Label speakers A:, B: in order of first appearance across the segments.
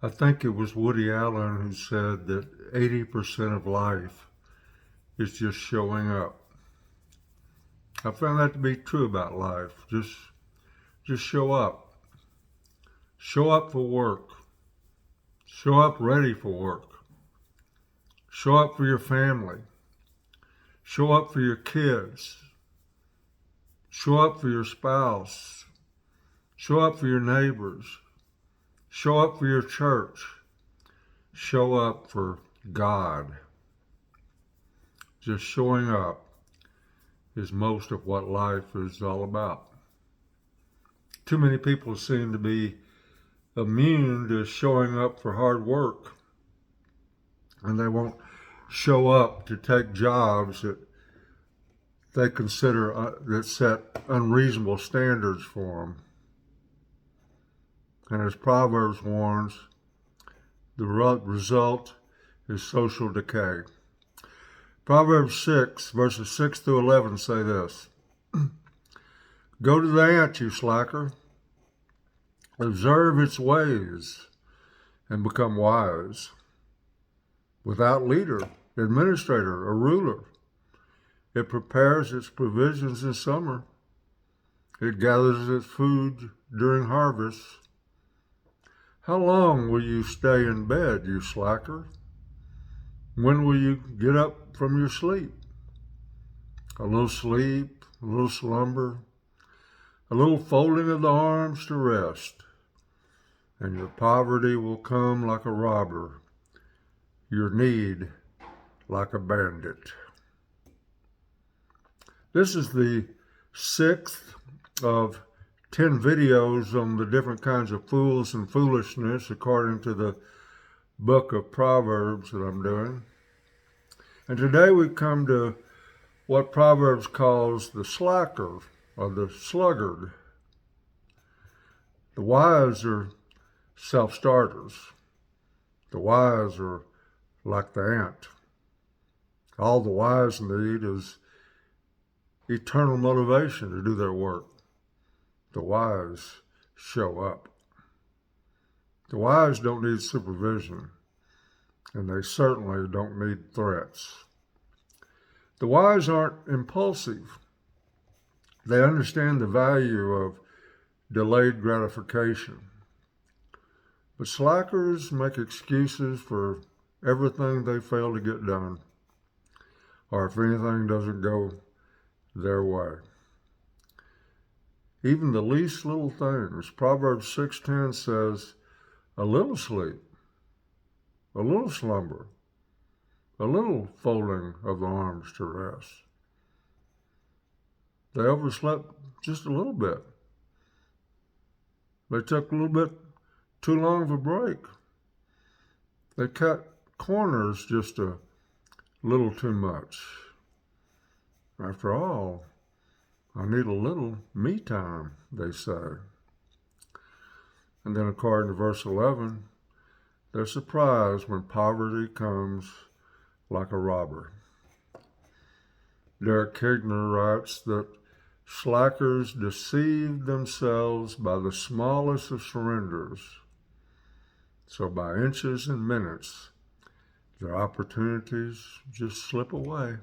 A: I think it was Woody Allen who said that 80% of life is just showing up. I found that to be true about life. Just show up. Show up for work. Show up ready for work. Show up for your family. Show up for your kids. Show up for your spouse. Show up for your neighbors. Show up for your church. Show up for God. Just showing up is most of what life is all about. Too many people seem to be immune to showing up for hard work, and they won't show up to take jobs that they consider that set unreasonable standards for them. And as Proverbs warns, the result is social decay. Proverbs 6, verses 6 through 11 say this: Go to the ant, you slacker. Observe its ways and become wise. Without leader, administrator, or ruler, it prepares its provisions in summer. It gathers its food during harvest. How long will you stay in bed, you slacker? When will you get up from your sleep? A little sleep, a little slumber, a little folding of the arms to rest, and your poverty will come like a robber, your need like a bandit. This is the 6th of 10 videos on the different kinds of fools and foolishness according to the book of Proverbs that I'm doing. And today we come to what Proverbs calls the slacker or the sluggard. The wise are self-starters. The wise are like the ant. All the wise need is eternal motivation to do their work. The wise show up. The wise don't need supervision, and they certainly don't need threats. The wise aren't impulsive. They understand the value of delayed gratification. But slackers make excuses for everything they fail to get done, or if anything doesn't go their way. Even the least little things. Proverbs 6:10 says, a little sleep, a little slumber, a little folding of the arms to rest. They overslept just a little bit. They took a little bit too long of a break. They cut corners just a little too much. After all, I need a little me time, they say. And then according to verse 11, they're surprised when poverty comes like a robber. Derek Kigner writes that slackers deceive themselves by the smallest of surrenders. So by inches and minutes, their opportunities just slip away.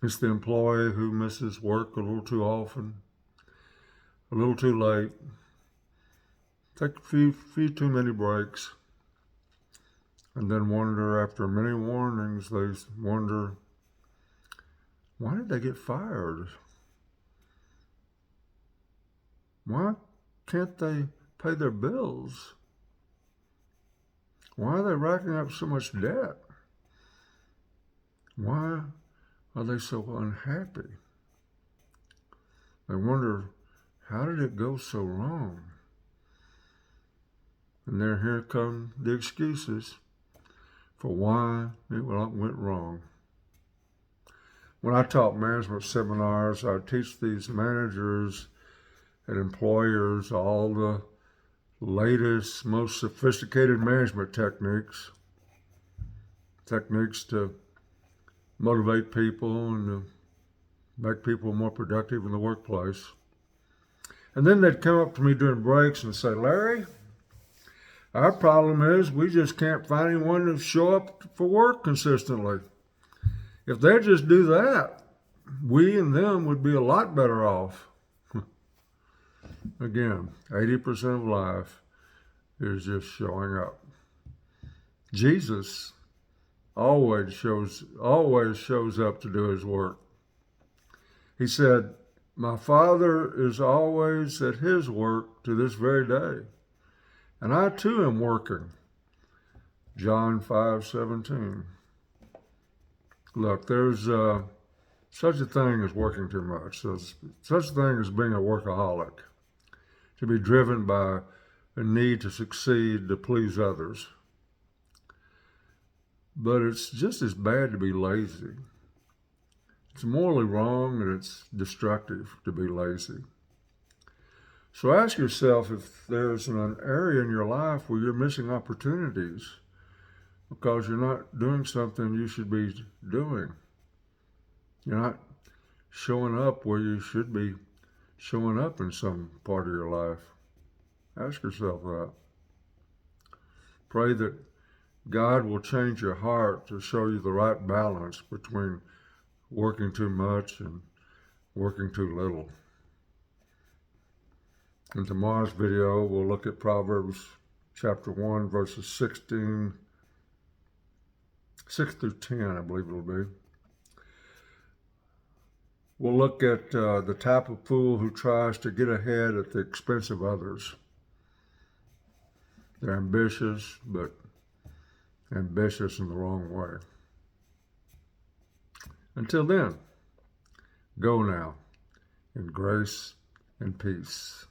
A: It's the employee who misses work a little too often, a little too late, take a few too many breaks, and then wonder after many warnings, they wonder, why did they get fired? Why can't they pay their bills? Why are they racking up so much debt? Why are they so unhappy? They wonder, how did it go so wrong? And then here come the excuses for why it went wrong. When I taught management seminars, I teach these managers and employers all the latest, most sophisticated management techniques to motivate people and to make people more productive in the workplace. And then they'd come up to me during breaks and say, Larry, Our problem is we just can't find anyone to show up for work consistently. If they just do that, we and them would be a lot better off. Again, 80% of life is just showing up. Jesus always shows up to do his work. He said, "My Father is always at his work to this very day, and I too am working." John 5:17. Look, there's such a thing as working too much. There's such a thing as being a workaholic, to be driven by a need to succeed, to please others. But it's just as bad to be lazy. It's morally wrong and it's destructive to be lazy. So ask yourself if there's an area in your life where you're missing opportunities because you're not doing something you should be doing. You're not showing up where you should be showing up in some part of your life. Ask yourself that. Pray that God will change your heart to show you the right balance between working too much and working too little. In tomorrow's video, we'll look at Proverbs chapter 1, verses 6 through 10, I believe it'll be. We'll look at the type of fool who tries to get ahead at the expense of others. They're ambitious, but ambitious in the wrong way. Until then, go now in grace and peace.